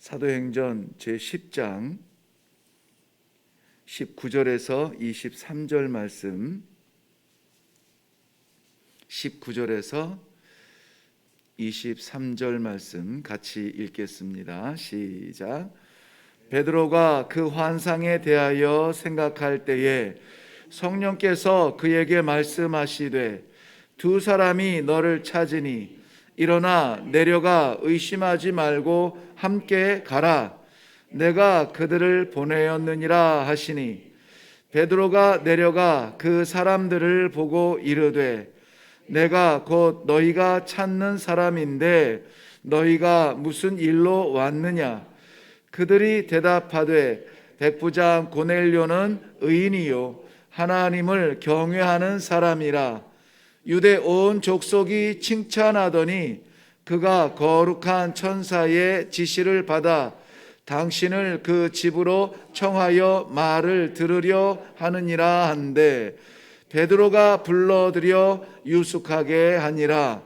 사도행전 제10장 19절에서 23절 말씀, 19절에서 23절 말씀 같이 읽겠습니다. 시작. 베드로가 그 환상에 대하여 생각할 때에 성령께서 그에게 말씀하시되 두 사람이 너를 찾으니 일어나 내려가 의심하지 말고 함께 가라. 내가 그들을 보내었느니라 하시니 베드로가 내려가 그 사람들을 보고 이르되 내가 곧 너희가 찾는 사람인데 너희가 무슨 일로 왔느냐? 그들이 대답하되 백부장 고넬료는 의인이요 하나님을 경외하는 사람이라. 유대 온 족속이 칭찬하더니 그가 거룩한 천사의 지시를 받아 당신을 그 집으로 청하여 말을 들으려 하느니라 한데 베드로가 불러들여 유숙하게 하니라.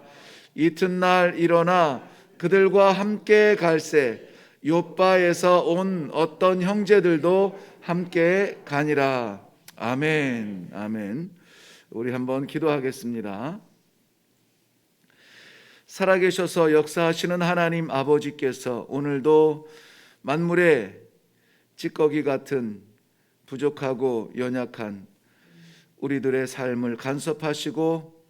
이튿날 일어나 그들과 함께 갈새 욥바에서 온 어떤 형제들도 함께 가니라. 아멘. 아멘. 우리 한번 기도하겠습니다. 살아계셔서 역사하시는 하나님 아버지께서 오늘도 만물의 찌꺼기 같은 부족하고 연약한 우리들의 삶을 간섭하시고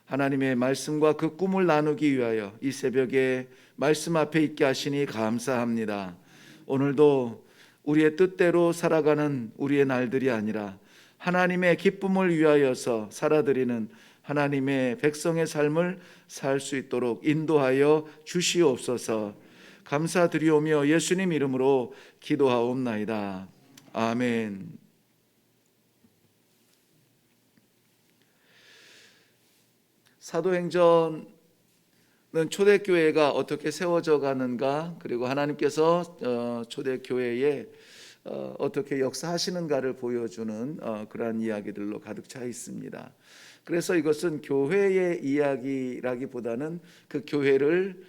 하나님의 말씀과 그 꿈을 나누기 위하여 이 새벽에 말씀 앞에 있게 하시니 감사합니다. 오늘도 우리의 뜻대로 살아가는 우리의 날들이 아니라 하나님의 기쁨을 위하여서 살아드리는 하나님의 백성의 삶을 살 수 있도록 인도하여 주시옵소서. 감사드리오며 예수님 이름으로 기도하옵나이다. 아멘. 사도행전은 초대교회가 어떻게 세워져 가는가, 그리고 하나님께서 초대교회에 어떻게 역사하시는가를 보여주는 그러한 이야기들로 가득 차 있습니다. 그래서 이것은 교회의 이야기라기보다는 그 교회를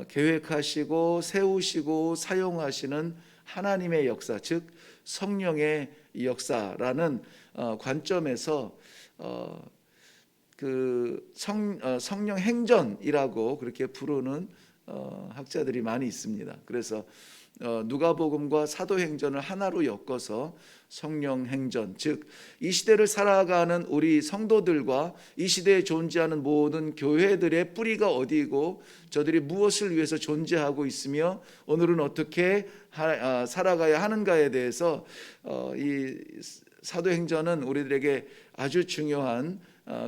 계획하시고 세우시고 사용하시는 하나님의 역사, 즉 성령의 역사라는 관점에서 그 성령 행전이라고 그렇게 부르는 학자들이 많이 있습니다. 그래서 누가복음과 사도행전을 하나로 엮어서 성령행전, 즉 이 시대를 살아가는 우리 성도들과 이 시대에 존재하는 모든 교회들의 뿌리가 어디고 저들이 무엇을 위해서 존재하고 있으며 오늘은 어떻게 살아가야 하는가에 대해서 이 사도행전은 우리들에게 아주 중요한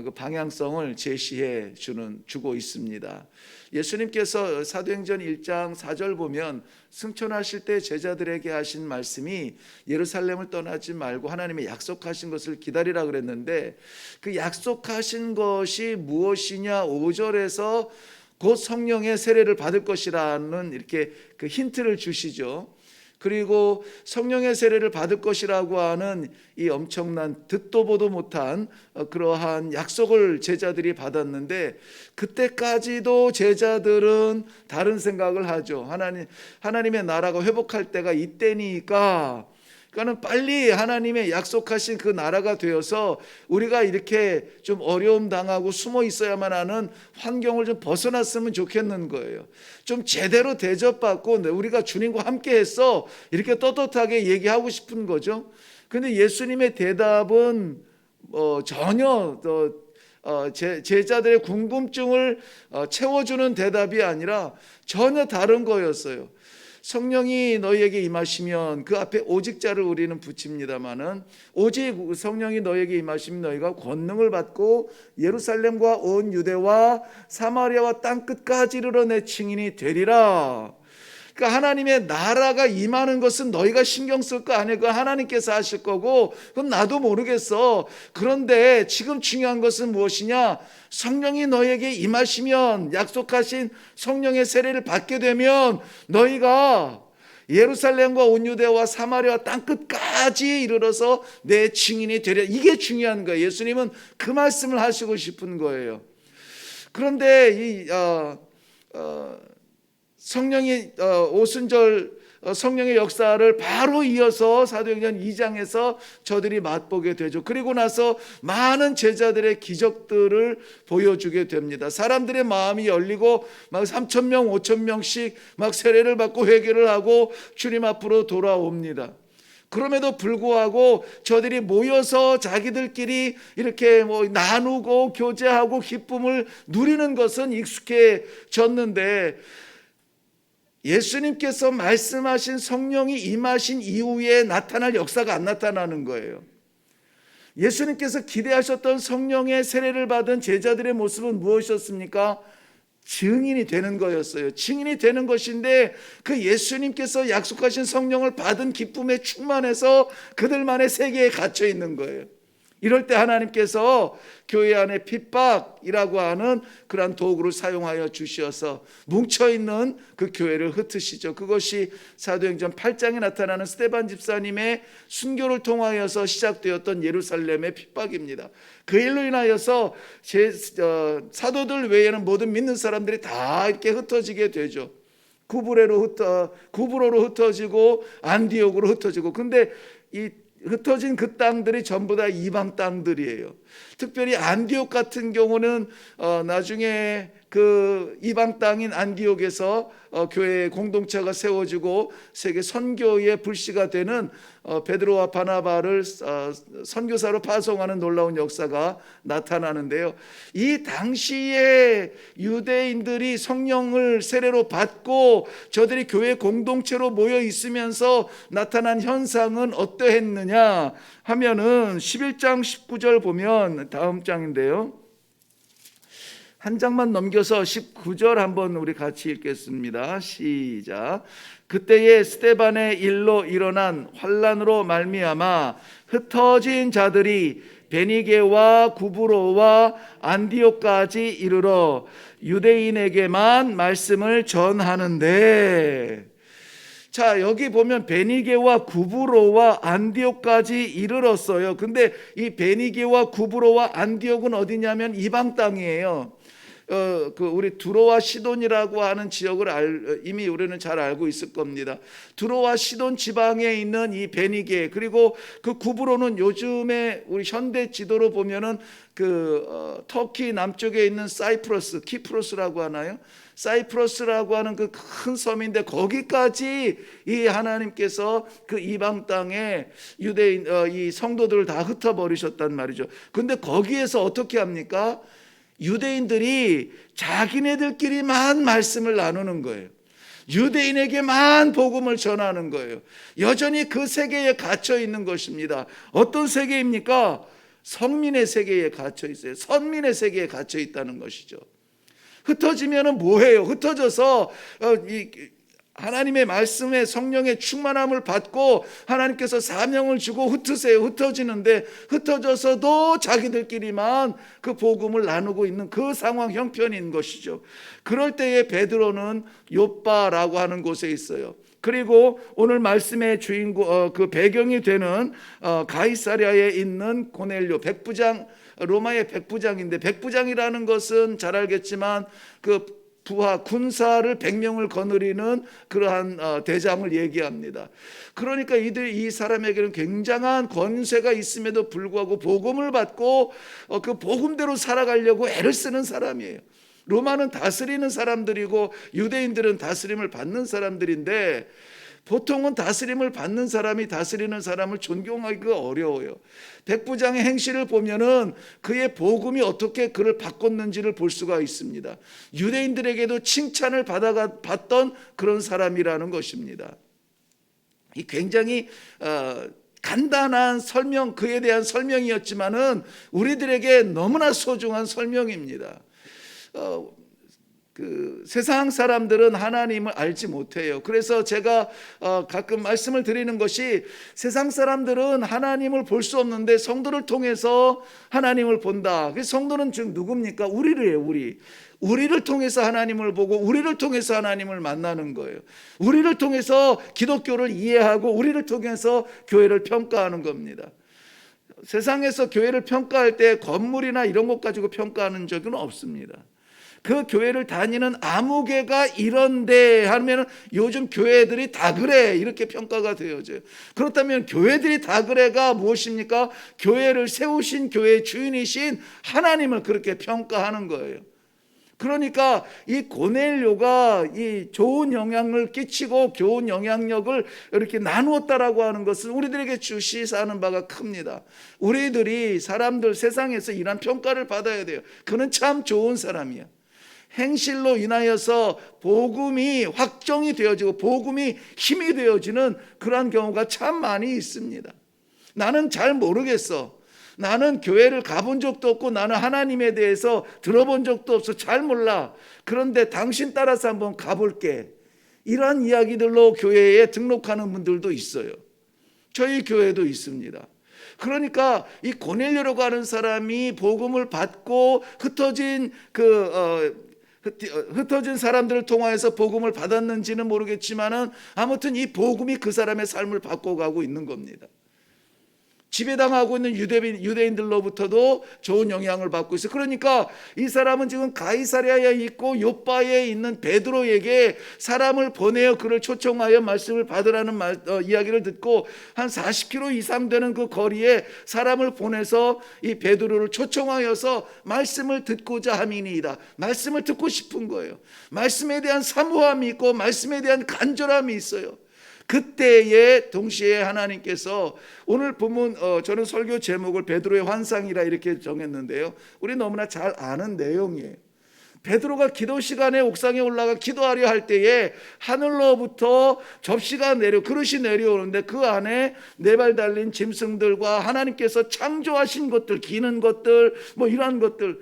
그 방향성을 제시해 주고 있습니다. 예수님께서 사도행전 1장 4절 보면 승천하실 때 제자들에게 하신 말씀이 예루살렘을 떠나지 말고 하나님의 약속하신 것을 기다리라 그랬는데 그 약속하신 것이 무엇이냐, 5절에서 곧 성령의 세례를 받을 것이라는 이렇게 그 힌트를 주시죠. 그리고 성령의 세례를 받을 것이라고 하는 이 엄청난 듣도 보도 못한 그러한 약속을 제자들이 받았는데 그때까지도 제자들은 다른 생각을 하죠. 하나님의 나라가 회복할 때가 이때니까 그러니까는 빨리 하나님의 약속하신 그 나라가 되어서 우리가 이렇게 좀 어려움 당하고 숨어 있어야만 하는 환경을 좀 벗어났으면 좋겠는 거예요. 좀 제대로 대접받고 우리가 주님과 함께 했어 이렇게 떳떳하게 얘기하고 싶은 거죠. 그런데 예수님의 대답은 전혀 제자들의 궁금증을 채워주는 대답이 아니라 전혀 다른 거였어요. 성령이 너희에게 임하시면, 그 앞에 오직자를 우리는 붙입니다마는 오직 성령이 너희에게 임하시면 너희가 권능을 받고 예루살렘과 온 유대와 사마리아와 땅끝까지 이르러 내 증인이 되리라. 그러니까 하나님의 나라가 임하는 것은 너희가 신경 쓸 거 아니에요. 그건 하나님께서 하실 거고 그건 나도 모르겠어. 그런데 지금 중요한 것은 무엇이냐? 성령이 너희에게 임하시면, 약속하신 성령의 세례를 받게 되면 너희가 예루살렘과 온 유대와 사마리아 땅끝까지 이르러서 내 증인이 되리라. 이게 중요한 거예요. 예수님은 그 말씀을 하시고 싶은 거예요. 그런데 성령이 오순절 성령의 역사를 바로 이어서 사도행전 2장에서 저들이 맛보게 되죠. 그리고 나서 많은 제자들의 기적들을 보여주게 됩니다. 사람들의 마음이 열리고 막 3,000명, 5,000명씩 막 세례를 받고 회개를 하고 주님 앞으로 돌아옵니다. 그럼에도 불구하고 저들이 모여서 자기들끼리 이렇게 나누고 교제하고 기쁨을 누리는 것은 익숙해졌는데, 예수님께서 말씀하신 성령이 임하신 이후에 나타날 역사가 안 나타나는 거예요. 예수님께서 기대하셨던 성령의 세례를 받은 제자들의 모습은 무엇이었습니까? 증인이 되는 거였어요. 증인이 되는 것인데, 그 예수님께서 약속하신 성령을 받은 기쁨에 충만해서 그들만의 세계에 갇혀 있는 거예요. 이럴 때 하나님께서 교회 안에 핍박이라고 하는 그러한 도구를 사용하여 주셔서 뭉쳐있는 그 교회를 흩으시죠. 그것이 사도행전 8장에 나타나는 스데반 집사님의 순교를 통하여서 시작되었던 예루살렘의 pit박입니다. 그 일로 인하여서 사도들 외에는 모든 믿는 사람들이 다 이렇게 흩어지게 되죠. 구브로로 흩어지고 안디옥으로 흩어지고. 근데 이 흩어진 그 땅들이 전부 다 이방 땅들이에요. 특별히 안디옥 같은 경우는 나중에 그 이방 땅인 안디옥에서 교회 공동체가 세워지고 세계 선교의 불씨가 되는 베드로와 바나바를 선교사로 파송하는 놀라운 역사가 나타나는데요. 이 당시에 유대인들이 성령을 세례로 받고 저들이 교회 공동체로 모여 있으면서 나타난 현상은 어떠했느냐 하면은 11장 19절 보면, 다음 장인데요, 한 장만 넘겨서 19절 한번 우리 같이 읽겠습니다. 시작. 그때에 스데반의 일로 일어난 환난으로 말미암아 흩어진 자들이 베니게와 구브로와 안디옥까지 이르러 유대인에게만 말씀을 전하는데, 자, 여기 보면 베니게와 구브로와 안디옥까지 이르렀어요. 근데 이 베니게와 구브로와 안디옥은 어디냐면 이방 땅이에요. 우리 두로와 시돈이라고 하는 지역을 이미 우리는 잘 알고 있을 겁니다. 두로와 시돈 지방에 있는 이 베니게, 그리고 그 구브로는 요즘에 우리 현대 지도로 보면은 터키 남쪽에 있는 사이프러스, 키프로스라고 하나요? 사이프러스라고 하는 그 큰 섬인데, 거기까지 이 하나님께서 그 이방 땅에 유대인 이 성도들을 다 흩어버리셨단 말이죠. 근데 거기에서 어떻게 합니까? 유대인들이 자기네들끼리만 말씀을 나누는 거예요. 유대인에게만 복음을 전하는 거예요. 여전히 그 세계에 갇혀 있는 것입니다. 어떤 세계입니까? 성민의 세계에 갇혀 있어요. 선민의 세계에 갇혀 있다는 것이죠. 흩어지면은 뭐해요? 흩어져서 하나님의 말씀에 성령의 충만함을 받고 하나님께서 사명을 주고 흩으세요. 흩어지는데 흩어져서도 자기들끼리만 그 복음을 나누고 있는 그 상황 형편인 것이죠. 그럴 때에 베드로는 욥바라고 하는 곳에 있어요. 그리고 오늘 말씀의 주인공, 그 배경이 되는 가이사랴에 있는 고넬료 백부장, 로마의 백부장인데, 백부장이라는 것은 잘 알겠지만 그 부하 군사를 100명을 거느리는 그러한 대장을 얘기합니다. 그러니까 이 사람에게는 굉장한 권세가 있음에도 불구하고 복음을 받고 그 복음대로 살아가려고 애를 쓰는 사람이에요. 로마는 다스리는 사람들이고 유대인들은 다스림을 받는 사람들인데, 보통은 다스림을 받는 사람이 다스리는 사람을 존경하기가 어려워요. 백부장의 행실을 보면은 그의 복음이 어떻게 그를 바꿨는지를 볼 수가 있습니다. 유대인들에게도 칭찬을 받던 그런 사람이라는 것입니다. 이 굉장히 간단한 설명, 그에 대한 설명이었지만은 우리들에게 너무나 소중한 설명입니다. 세상 사람들은 하나님을 알지 못해요. 그래서 제가 가끔 말씀을 드리는 것이, 세상 사람들은 하나님을 볼 수 없는데 성도를 통해서 하나님을 본다. 그래서 성도는 즉 누굽니까? 우리를요. 우리를 통해서 하나님을 보고 우리를 통해서 하나님을 만나는 거예요. 우리를 통해서 기독교를 이해하고 우리를 통해서 교회를 평가하는 겁니다. 세상에서 교회를 평가할 때 건물이나 이런 것 가지고 평가하는 적은 없습니다. 그 교회를 다니는 아무개가 이런데 하면은 요즘 교회들이 다 그래 이렇게 평가가 되어져요. 그렇다면 교회들이 다 그래가 무엇입니까? 교회를 세우신 교회의 주인이신 하나님을 그렇게 평가하는 거예요. 그러니까 이 고넬료가 이 좋은 영향을 끼치고 좋은 영향력을 이렇게 나누었다라고 하는 것은 우리들에게 주시사하는 바가 큽니다. 우리들이 사람들 세상에서 이런 평가를 받아야 돼요. 그는 참 좋은 사람이야. 행실로 인하여서 복음이 확정이 되어지고 복음이 힘이 되어지는 그러한 경우가 참 많이 있습니다. 나는 잘 모르겠어. 나는 교회를 가본 적도 없고 나는 하나님에 대해서 들어본 적도 없어. 잘 몰라. 그런데 당신 따라서 한번 가볼게. 이러한 이야기들로 교회에 등록하는 분들도 있어요. 저희 교회도 있습니다. 그러니까 이 고넬료라고 하는 사람이 복음을 받고 흩어진 사람들을 통하여서 복음을 받았는지는 모르겠지만은 아무튼 이 복음이 그 사람의 삶을 바꿔가고 있는 겁니다. 지배당하고 있는 유대인들로부터도 좋은 영향을 받고 있어요. 그러니까 이 사람은 지금 가이사랴에 있고 요빠에 있는 베드로에게 사람을 보내어 그를 초청하여 말씀을 받으라는 이야기를 듣고 한 40km 이상 되는 그 거리에 사람을 보내서 이 베드로를 초청하여서 말씀을 듣고자 함이니이다. 말씀을 듣고 싶은 거예요. 말씀에 대한 사모함이 있고 말씀에 대한 간절함이 있어요. 그때에 동시에 하나님께서 오늘 본문 저는 설교 제목을 베드로의 환상이라 이렇게 정했는데요. 우리 너무나 잘 아는 내용이에요. 베드로가 기도 시간에 옥상에 올라가 기도하려 할 때에 하늘로부터 접시가 그릇이 내려오는데 그 안에 네 발 달린 짐승들과 하나님께서 창조하신 것들, 기는 것들, 뭐 이러한 것들,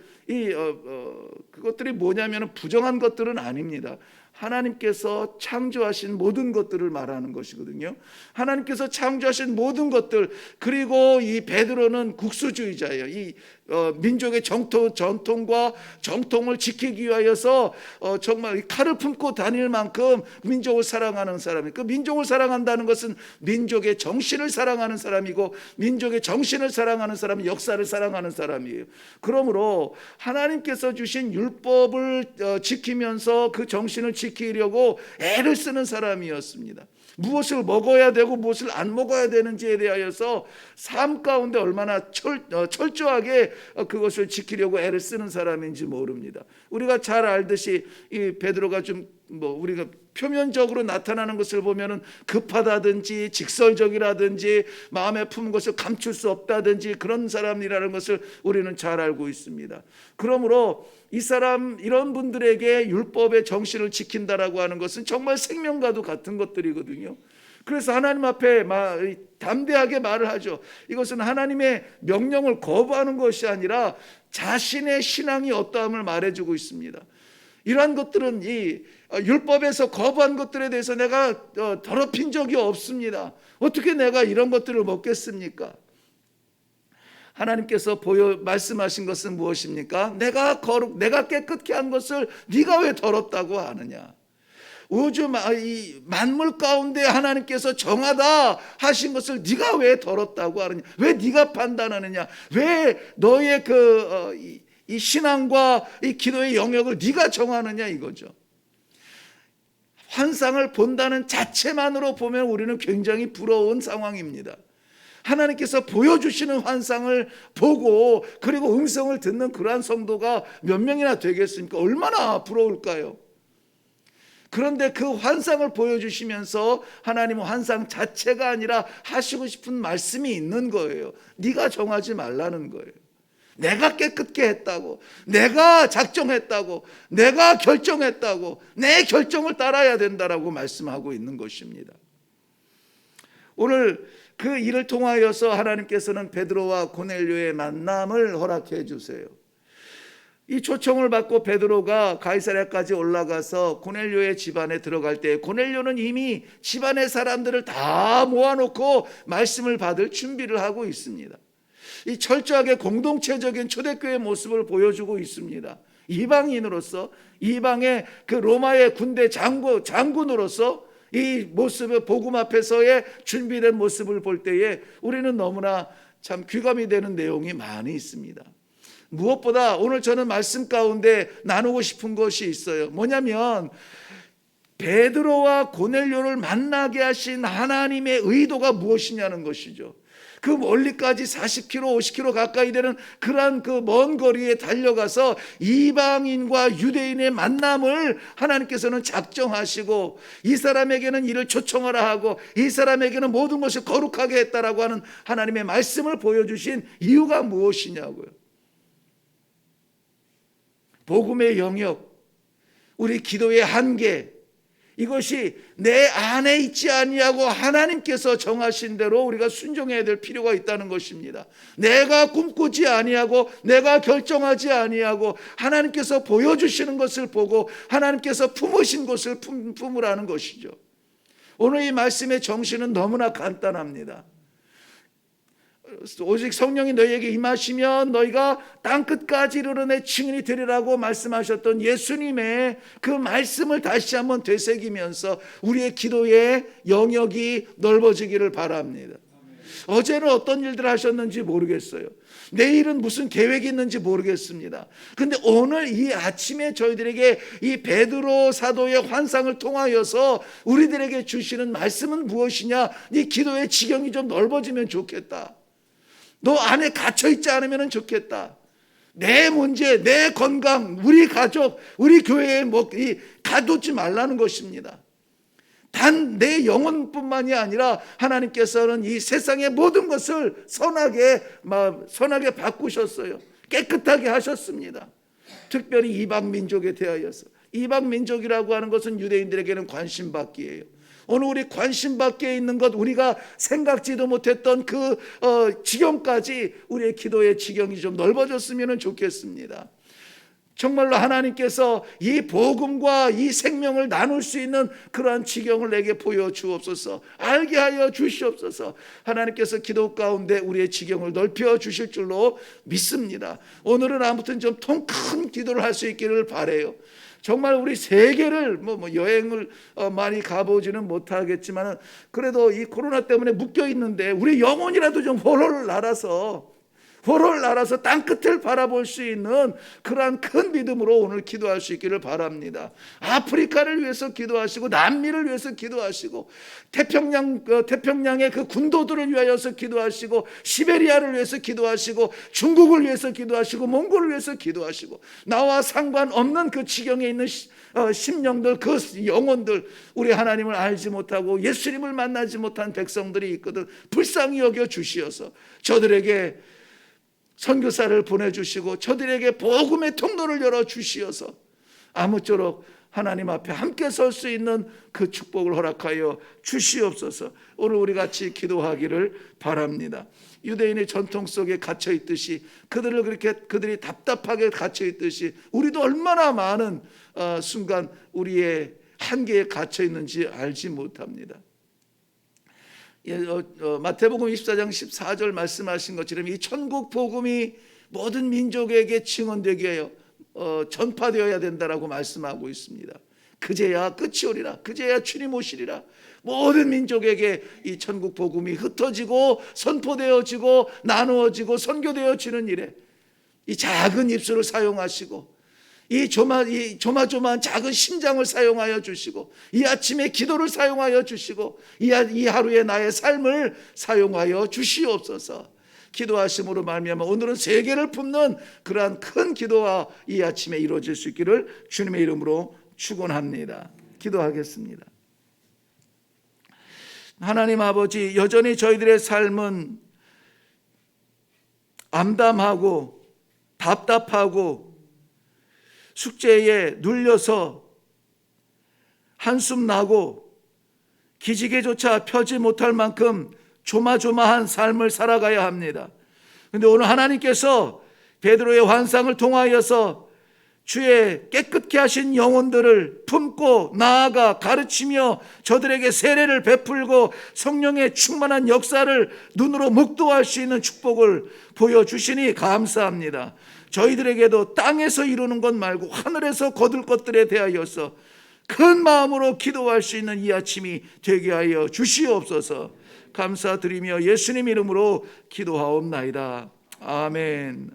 그것들이 뭐냐면 부정한 것들은 아닙니다. 하나님께서 창조하신 모든 것들을 말하는 것이거든요. 하나님께서 창조하신 모든 것들, 그리고 이 베드로는 국수주의자예요. 이 민족의 전통과 정통을 지키기 위하여서 정말 칼을 품고 다닐 만큼 민족을 사랑하는 사람이에요. 그 민족을 사랑한다는 것은 민족의 정신을 사랑하는 사람이고, 민족의 정신을 사랑하는 사람은 역사를 사랑하는 사람이에요. 그러므로 하나님께서 주신 율법을 지키면서 그 정신을 지키려고 애를 쓰는 사람이었습니다. 무엇을 먹어야 되고 무엇을 안 먹어야 되는지에 대하여서 삶 가운데 얼마나 철저하게 그것을 지키려고 애를 쓰는 사람인지 모릅니다. 우리가 잘 알듯이 이 베드로가 우리가 표면적으로 나타나는 것을 보면은 급하다든지 직설적이라든지 마음에 품은 것을 감출 수 없다든지 그런 사람이라는 것을 우리는 잘 알고 있습니다. 그러므로 이런 분들에게 율법의 정신을 지킨다라고 하는 것은 정말 생명과도 같은 것들이거든요. 그래서 하나님 앞에 담대하게 말을 하죠. 이것은 하나님의 명령을 거부하는 것이 아니라 자신의 신앙이 어떠함을 말해주고 있습니다. 이러한 것들은 이 율법에서 거부한 것들에 대해서 내가 더럽힌 적이 없습니다. 어떻게 내가 이런 것들을 먹겠습니까? 하나님께서 말씀하신 것은 무엇입니까? 내가 깨끗게 한 것을 네가 왜 더럽다고 하느냐? 우주 만물 가운데 하나님께서 정하다 하신 것을 네가 왜 더럽다고 하느냐? 왜 네가 판단하느냐? 왜 너의 이 신앙과 이 기도의 영역을 네가 정하느냐 이거죠. 환상을 본다는 자체만으로 보면 우리는 굉장히 부러운 상황입니다. 하나님께서 보여주시는 환상을 보고 그리고 음성을 듣는 그러한 성도가 몇 명이나 되겠습니까? 얼마나 부러울까요? 그런데 그 환상을 보여주시면서 하나님은 환상 자체가 아니라 하시고 싶은 말씀이 있는 거예요. 네가 정하지 말라는 거예요. 내가 깨끗게 했다고, 내가 작정했다고, 내가 결정했다고, 내 결정을 따라야 된다라고 말씀하고 있는 것입니다. 오늘 그 일을 통하여서 하나님께서는 베드로와 고넬료의 만남을 허락해 주세요. 이 초청을 받고 베드로가 가이사랴까지 올라가서 고넬료의 집안에 들어갈 때 고넬료는 이미 집안의 사람들을 다 모아놓고 말씀을 받을 준비를 하고 있습니다. 이 철저하게 공동체적인 초대교회의 모습을 보여주고 있습니다. 이방인으로서, 이방의 그 로마의 군대 장군으로서 이 모습을 복음 앞에서의 준비된 모습을 볼 때에 우리는 너무나 참 귀감이 되는 내용이 많이 있습니다. 무엇보다 오늘 저는 말씀 가운데 나누고 싶은 것이 있어요. 뭐냐면 베드로와 고넬료를 만나게 하신 하나님의 의도가 무엇이냐는 것이죠. 그 멀리까지 40km, 50km 가까이 되는 그러한 그 먼 거리에 달려가서 이방인과 유대인의 만남을 하나님께서는 작정하시고 이 사람에게는 이를 초청하라 하고 이 사람에게는 모든 것을 거룩하게 했다라고 하는 하나님의 말씀을 보여주신 이유가 무엇이냐고요. 복음의 영역, 우리 기도의 한계, 이것이 내 안에 있지 아니하고 하나님께서 정하신 대로 우리가 순종해야 될 필요가 있다는 것입니다. 내가 꿈꾸지 아니하고 내가 결정하지 아니하고 하나님께서 보여주시는 것을 보고 하나님께서 품으신 것을 품으라는 것이죠. 오늘 이 말씀의 정신은 너무나 간단합니다. 오직 성령이 너희에게 임하시면 너희가 땅끝까지 이르러 내 증인이 되리라고 말씀하셨던 예수님의 그 말씀을 다시 한번 되새기면서 우리의 기도의 영역이 넓어지기를 바랍니다. 어제는 어떤 일들을 하셨는지 모르겠어요. 내일은 무슨 계획이 있는지 모르겠습니다. 근데 오늘 이 아침에 저희들에게 이 베드로 사도의 환상을 통하여서 우리들에게 주시는 말씀은 무엇이냐? 네 기도의 지경이 좀 넓어지면 좋겠다. 너 안에 갇혀있지 않으면 좋겠다. 내 문제, 내 건강, 우리 가족, 우리 교회에 가두지 말라는 것입니다. 단 내 영혼뿐만이 아니라 하나님께서는 이 세상의 모든 것을 선하게 바꾸셨어요. 깨끗하게 하셨습니다. 특별히 이방 민족에 대하여서. 이방 민족이라고 하는 것은 유대인들에게는 관심받기예요. 오늘 우리 관심 밖에 있는 것, 우리가 생각지도 못했던 그 지경까지 우리의 기도의 지경이 좀 넓어졌으면 좋겠습니다. 정말로 하나님께서 이 복음과 이 생명을 나눌 수 있는 그러한 지경을 내게 보여주옵소서. 알게 하여 주시옵소서. 하나님께서 기도 가운데 우리의 지경을 넓혀 주실 줄로 믿습니다. 오늘은 아무튼 좀 통 큰 기도를 할 수 있기를 바라요. 정말 우리 세계를 여행을 많이 가보지는 못하겠지만 그래도 이 코로나 때문에 묶여 있는데 우리 영혼이라도 좀 홀홀 날아서 땅끝을 바라볼 수 있는 그러한 큰 믿음으로 오늘 기도할 수 있기를 바랍니다. 아프리카를 위해서 기도하시고 남미를 위해서 기도하시고 태평양의 그 군도들을 위하여서 기도하시고 시베리아를 위해서 기도하시고 중국을 위해서 기도하시고 몽골을 위해서 기도하시고 나와 상관없는 그 지경에 있는 심령들, 그 영혼들, 우리 하나님을 알지 못하고 예수님을 만나지 못한 백성들이 있거든 불쌍히 여겨 주시어서 저들에게 선교사를 보내주시고 저들에게 복음의 통로를 열어주시어서 아무쪼록 하나님 앞에 함께 설 수 있는 그 축복을 허락하여 주시옵소서. 오늘 우리 같이 기도하기를 바랍니다. 유대인의 전통 속에 갇혀 있듯이 그들이 답답하게 갇혀 있듯이 우리도 얼마나 많은 순간 우리의 한계에 갇혀 있는지 알지 못합니다. 마태복음 24장 14절 말씀하신 것처럼 이 천국 복음이 모든 민족에게 증언되게 해요. 전파되어야 된다라고 말씀하고 있습니다. 그제야 끝이 오리라. 그제야 주님 오시리라. 모든 민족에게 이 천국 복음이 흩어지고 선포되어지고 나누어지고 선교되어지는 일에 이 작은 입술을 사용하시고 이 조마조마한 작은 심장을 사용하여 주시고 이 아침에 기도를 사용하여 주시고 이 하루의 나의 삶을 사용하여 주시옵소서. 기도하심으로 말미암아 오늘은 세계를 품는 그러한 큰 기도와 이 아침에 이루어질 수 있기를 주님의 이름으로 축원합니다. 기도하겠습니다. 하나님 아버지, 여전히 저희들의 삶은 암담하고 답답하고 숙제에 눌려서 한숨 나고 기지개조차 펴지 못할 만큼 조마조마한 삶을 살아가야 합니다. 그런데 오늘 하나님께서 베드로의 환상을 통하여서 주의 깨끗게 하신 영혼들을 품고 나아가 가르치며 저들에게 세례를 베풀고 성령의 충만한 역사를 눈으로 목도할 수 있는 축복을 보여주시니 감사합니다. 저희들에게도 땅에서 이루는 것 말고 하늘에서 거둘 것들에 대하여서 큰 마음으로 기도할 수 있는 이 아침이 되게 하여 주시옵소서. 감사드리며 예수님 이름으로 기도하옵나이다. 아멘.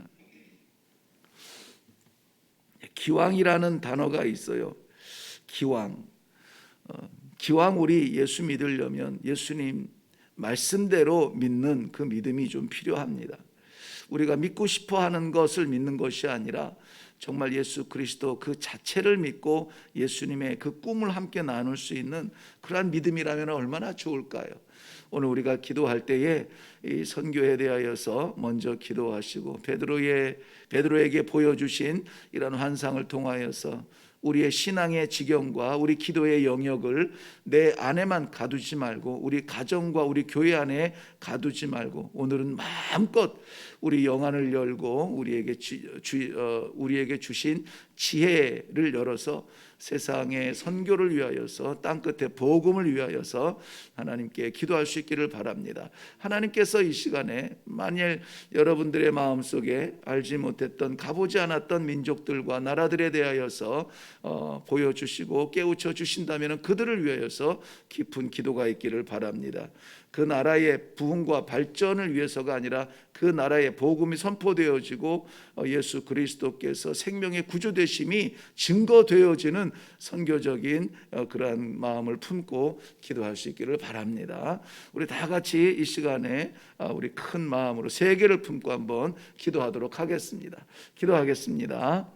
기왕이라는 단어가 있어요. 기왕. 기왕 우리 예수 믿으려면 예수님 말씀대로 믿는 그 믿음이 좀 필요합니다. 우리가 믿고 싶어 하는 것을 믿는 것이 아니라 정말 예수 그리스도 그 자체를 믿고 예수님의 그 꿈을 함께 나눌 수 있는 그러한 믿음이라면 얼마나 좋을까요? 오늘 우리가 기도할 때에 이 선교에 대하여서 먼저 기도하시고 베드로에게 보여주신 이런 환상을 통하여서 우리의 신앙의 지경과 우리 기도의 영역을 내 안에만 가두지 말고 우리 가정과 우리 교회 안에 가두지 말고 오늘은 마음껏 우리 영안을 열고 우리에게 주신 지혜를 열어서 세상의 선교를 위하여서 땅끝에 복음을 위하여서 하나님께 기도할 수 있기를 바랍니다. 하나님께서 이 시간에 만일 여러분들의 마음속에 알지 못했던 가보지 않았던 민족들과 나라들에 대하여서 보여주시고 깨우쳐 주신다면 그들을 위하여서 깊은 기도가 있기를 바랍니다. 그 나라의 부흥과 발전을 위해서가 아니라 그 나라의 복음이 선포되어지고 예수 그리스도께서 생명의 구주되심이 증거되어지는 선교적인 그러한 마음을 품고 기도할 수 있기를 바랍니다. 우리 다 같이 이 시간에 우리 큰 마음으로 세계를 품고 한번 기도하도록 하겠습니다. 기도하겠습니다.